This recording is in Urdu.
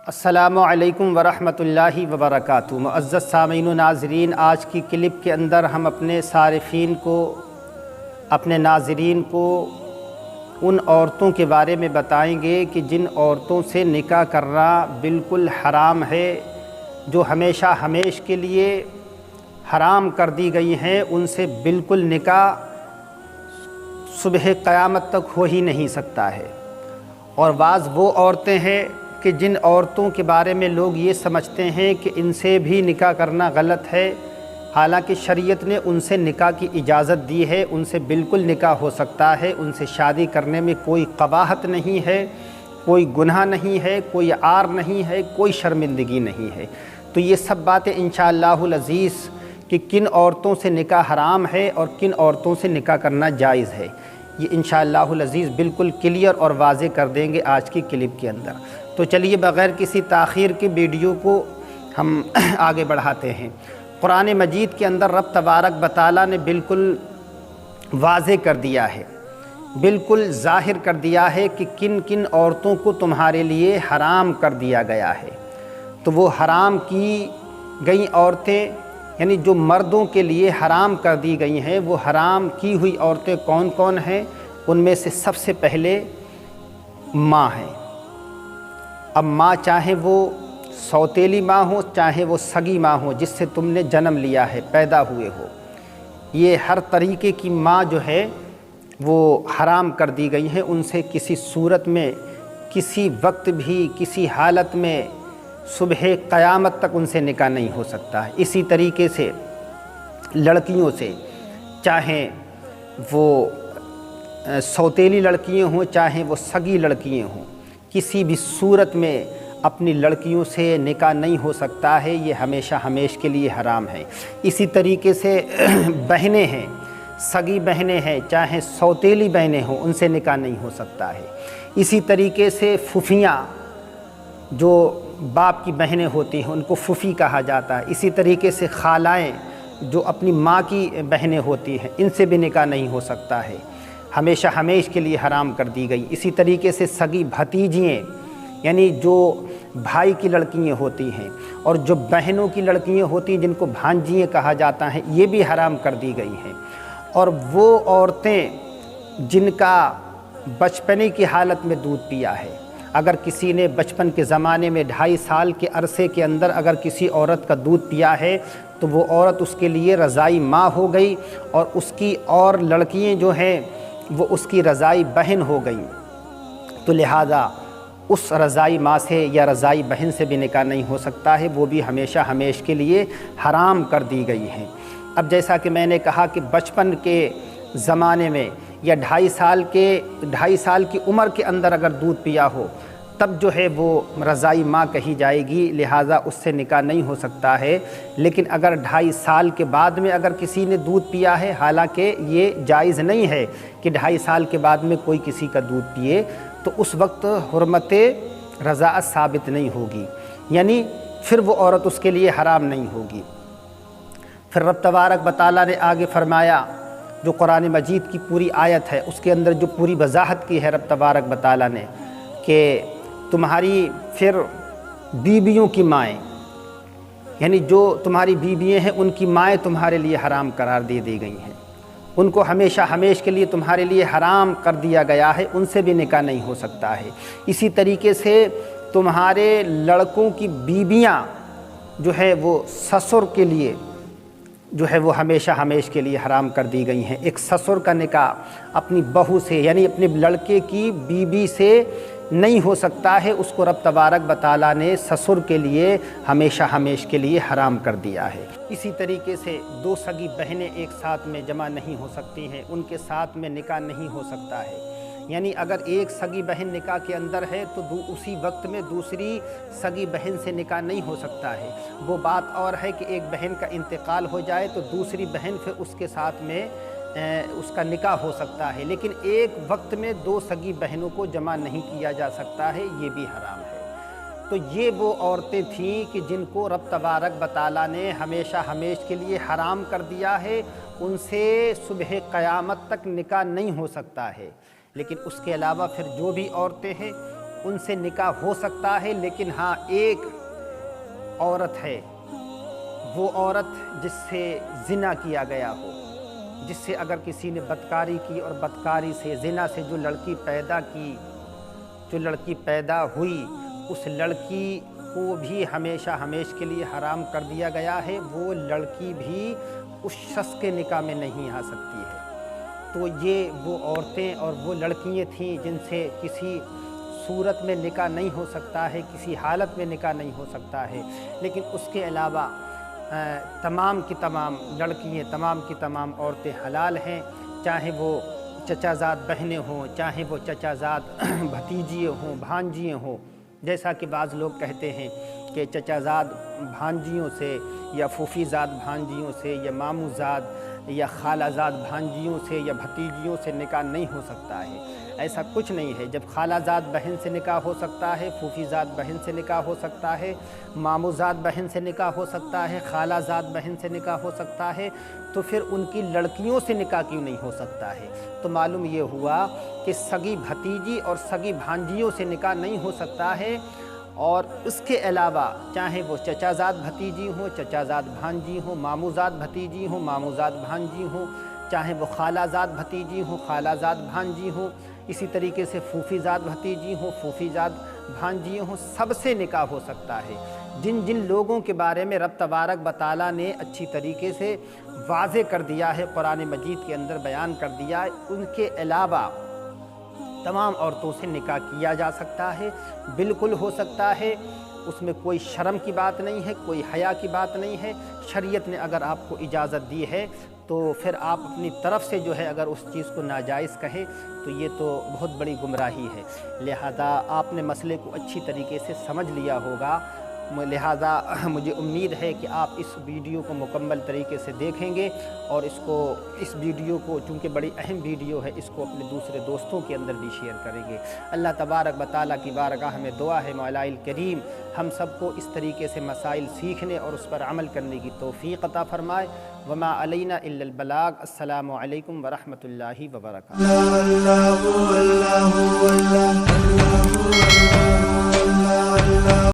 السلام علیکم ورحمۃ وبرکاتہ۔ معزز سامعین و ناظرین، آج کی کلپ کے اندر ہم اپنے صارفین کو، اپنے ناظرین کو ان عورتوں کے بارے میں بتائیں گے کہ جن عورتوں سے نکاح کرنا بالکل حرام ہے، جو ہمیشہ ہمیش کے لیے حرام کر دی گئی ہیں، ان سے بالکل نکاح صبح قیامت تک ہو ہی نہیں سکتا ہے۔ اور بعض وہ عورتیں ہیں کہ جن عورتوں کے بارے میں لوگ یہ سمجھتے ہیں کہ ان سے بھی نکاح کرنا غلط ہے، حالانکہ شریعت نے ان سے نکاح کی اجازت دی ہے، ان سے بالکل نکاح ہو سکتا ہے، ان سے شادی کرنے میں کوئی قباحت نہیں ہے، کوئی گناہ نہیں ہے، کوئی عار نہیں ہے، کوئی شرمندگی نہیں ہے۔ تو یہ سب باتیں انشاءاللہ العزیز کہ کن عورتوں سے نکاح حرام ہے اور کن عورتوں سے نکاح کرنا جائز ہے، یہ انشاءاللہ العزیز بالکل کلیئر اور واضح کر دیں گے آج کی کلپ کے اندر۔ تو چلیے بغیر کسی تاخیر کے ویڈیو کو ہم آگے بڑھاتے ہیں۔ قرآن مجید کے اندر رب تبارک و تعالیٰ نے بالکل واضح کر دیا ہے، بالکل ظاہر کر دیا ہے کہ کن کن عورتوں کو تمہارے لیے حرام کر دیا گیا ہے۔ تو وہ حرام کی گئی عورتیں، یعنی جو مردوں کے لیے حرام کر دی گئی ہیں، وہ حرام کی ہوئی عورتیں کون کون ہیں؟ ان میں سے سب سے پہلے ماں ہیں۔ اب ماں چاہے وہ سوتیلی ماں ہو، چاہے وہ سگی ماں ہو جس سے تم نے جنم لیا ہے، پیدا ہوئے ہو، یہ ہر طریقے کی ماں جو ہے وہ حرام کر دی گئی ہیں۔ ان سے کسی صورت میں، کسی وقت بھی، کسی حالت میں صبح قیامت تک ان سے نکاح نہیں ہو سکتا ہے۔ اسی طریقے سے لڑکیوں سے، چاہے وہ سوتیلی لڑکیاں ہوں، چاہے وہ سگی لڑکیاں ہوں، کسی بھی صورت میں اپنی لڑکیوں سے نکاح نہیں ہو سکتا ہے، یہ ہمیشہ ہمیش کے لیے حرام ہے۔ اسی طریقے سے بہنیں ہیں، سگی بہنیں ہیں، چاہے سوتیلی بہنیں ہوں، ان سے نکاح نہیں ہو سکتا ہے۔ اسی طریقے سے پھوپھیاں، جو باپ کی بہنیں ہوتی ہیں ان کو پھوپھی کہا جاتا ہے۔ اسی طریقے سے خالائیں، جو اپنی ماں کی بہنیں ہوتی ہیں، ان سے بھی نکاح نہیں ہو سکتا ہے، ہمیشہ ہمیش کے لیے حرام کر دی گئی۔ اسی طریقے سے سگی بھتیجیاں، یعنی جو بھائی کی لڑکیاں ہوتی ہیں، اور جو بہنوں کی لڑکیاں ہوتی ہیں جن کو بھانجیاں کہا جاتا ہے، یہ بھی حرام کر دی گئی ہیں۔ اور وہ عورتیں جن کا بچپنے کی حالت میں دودھ پیا ہے، اگر کسی نے بچپن کے زمانے میں 2.5 سال کے عرصے کے اندر اگر کسی عورت کا دودھ پیا ہے تو وہ عورت اس کے لیے رضائی ماں ہو گئی، اور اس کی اور لڑکیاں جو ہیں وہ اس کی رضائی بہن ہو گئیں۔ تو لہذا اس رضائی ماں سے یا رضائی بہن سے بھی نکاح نہیں ہو سکتا ہے، وہ بھی ہمیشہ ہمیش کے لیے حرام کر دی گئی ہیں۔ اب جیسا کہ میں نے کہا کہ بچپن کے زمانے میں یا 2.5 سال کی عمر کے اندر اگر دودھ پیا ہو تب جو ہے وہ رضائی ماں کہی جائے گی، لہٰذا اس سے نکاح نہیں ہو سکتا ہے۔ لیکن اگر 2.5 سال کے بعد میں اگر کسی نے دودھ پیا ہے، حالانکہ یہ جائز نہیں ہے کہ 2.5 سال کے بعد میں کوئی کسی کا دودھ پیے، تو اس وقت حرمت رضاعت ثابت نہیں ہوگی، یعنی پھر وہ عورت اس کے لیے حرام نہیں ہوگی۔ پھر رب تبارک و تعالیٰ نے آگے فرمایا، جو قرآن مجید کی پوری آیت ہے اس کے اندر جو پوری وضاحت کی ہے رب تبارک و تعالیٰ نے، کہ تمہاری پھر بیویوں کی مائیں، یعنی جو تمہاری بیویاں ہیں ان کی مائیں تمہارے لیے حرام قرار دے دی گئی ہیں، ان کو ہمیشہ ہمیش کے لیے تمہارے لیے حرام کر دیا گیا ہے، ان سے بھی نکاح نہیں ہو سکتا ہے۔ اسی طریقے سے تمہارے لڑکوں کی بیویاں جو ہے وہ سسر کے لیے جو ہے وہ ہمیشہ ہمیش کے لیے حرام کر دی گئی ہیں۔ ایک سسر کا نکاح اپنی بہو سے، یعنی اپنے لڑکے کی بیوی سے نہیں ہو سکتا ہے، اس کو رب تبارک و تعالیٰ نے سسر کے لیے ہمیشہ ہمیش کے لیے حرام کر دیا ہے۔ اسی طریقے سے 2 سگی بہنیں ایک ساتھ میں جمع نہیں ہو سکتی ہیں، ان کے ساتھ میں نکاح نہیں ہو سکتا ہے، یعنی اگر ایک سگی بہن نکاح کے اندر ہے تو اسی وقت میں دوسری سگی بہن سے نکاح نہیں ہو سکتا ہے۔ وہ بات اور ہے کہ ایک بہن کا انتقال ہو جائے تو دوسری بہن پھر اس کے ساتھ میں اس کا نکاح ہو سکتا ہے، لیکن ایک وقت میں 2 سگی بہنوں کو جمع نہیں کیا جا سکتا ہے، یہ بھی حرام ہے۔ تو یہ وہ عورتیں تھیں کہ جن کو رب تبارک و تعالیٰ نے ہمیشہ ہمیش کے لیے حرام کر دیا ہے، ان سے صبح قیامت تک نکاح نہیں ہو سکتا ہے۔ لیکن اس کے علاوہ پھر جو بھی عورتیں ہیں ان سے نکاح ہو سکتا ہے، لیکن ہاں ایک عورت ہے، وہ عورت جس سے زنا کیا گیا ہو، جس سے اگر کسی نے بدکاری کی اور بدکاری سے زنا سے جو لڑکی پیدا کی، جو لڑکی پیدا ہوئی، اس لڑکی کو بھی ہمیشہ ہمیش کے لیے حرام کر دیا گیا ہے، وہ لڑکی بھی اس شخص کے نکاح میں نہیں آ سکتی ہے۔ تو یہ وہ عورتیں اور وہ لڑکیاں تھیں جن سے کسی صورت میں نکاح نہیں ہو سکتا ہے، کسی حالت میں نکاح نہیں ہو سکتا ہے، لیکن اس کے علاوہ تمام کی تمام لڑکیاں، تمام کی تمام عورتیں حلال ہیں، چاہے وہ چچا زاد بہنیں ہوں، چاہے وہ چچا زاد بھتیجیے ہوں، بھانجیے ہوں۔ جیسا کہ بعض لوگ کہتے ہیں کہ چچا زاد بھانجیوں سے یا پھوپھی زاد بھانجیوں سے یا ماموں زاد یا خالہ زاد بھانجیوں سے یا بھتیجیوں سے نکاح نہیں ہو سکتا ہے، ایسا کچھ نہیں ہے۔ جب خالہ زاد بہن سے نکاح ہو سکتا ہے، پھوپھی زاد بہن سے نکاح ہو سکتا ہے، ماموں زاد بہن سے نکاح ہو سکتا ہے، خالہ زاد بہن سے نکاح ہو سکتا ہے، تو پھر ان کی لڑکیوں سے نکاح کیوں نہیں ہو سکتا ہے؟ تو معلوم یہ ہوا کہ سگی بھتیجی اور سگی بھانجیوں سے نکاح نہیں ہو سکتا ہے، اور اس کے علاوہ چاہے وہ چچا زاد بھتیجی ہوں، چچا زاد بھانجی ہوں، ماموں زاد بھتیجی ہوں، ماموں زاد بھانجی ہوں، چاہے وہ خالہ زاد بھتیجی ہوں، خالہ زاد بھانجی ہوں، اسی طریقے سے پھوپھی زاد بھتیجی ہوں، پھوپھی زاد بھانجی ہوں، سب سے نکاح ہو سکتا ہے۔ جن جن لوگوں کے بارے میں رب تبارک و تعالیٰ نے اچھی طریقے سے واضح کر دیا ہے، قرآن مجید کے اندر بیان کر دیا ہے، ان کے علاوہ تمام عورتوں سے نکاح کیا جا سکتا ہے، بالکل ہو سکتا ہے۔ اس میں کوئی شرم کی بات نہیں ہے، کوئی حیا کی بات نہیں ہے۔ شریعت نے اگر آپ کو اجازت دی ہے تو پھر آپ اپنی طرف سے جو ہے اگر اس چیز کو ناجائز کہیں تو یہ تو بہت بڑی گمراہی ہے۔ لہذا آپ نے مسئلے کو اچھی طریقے سے سمجھ لیا ہوگا، لہذا مجھے امید ہے کہ آپ اس ویڈیو کو مکمل طریقے سے دیکھیں گے، اور اس ویڈیو کو چونکہ بڑی اہم ویڈیو ہے، اس کو اپنے دوسرے دوستوں کے اندر بھی شیئر کریں گے۔ اللہ تبارک و تعالیٰ کی بارگاہ میں دعا ہے، مولا الکریم ہم سب کو اس طریقے سے مسائل سیکھنے اور اس پر عمل کرنے کی توفیق عطا فرمائے۔ وما علینا الا البلاغ۔ السلام علیکم ورحمۃ اللہ وبرکاتہ۔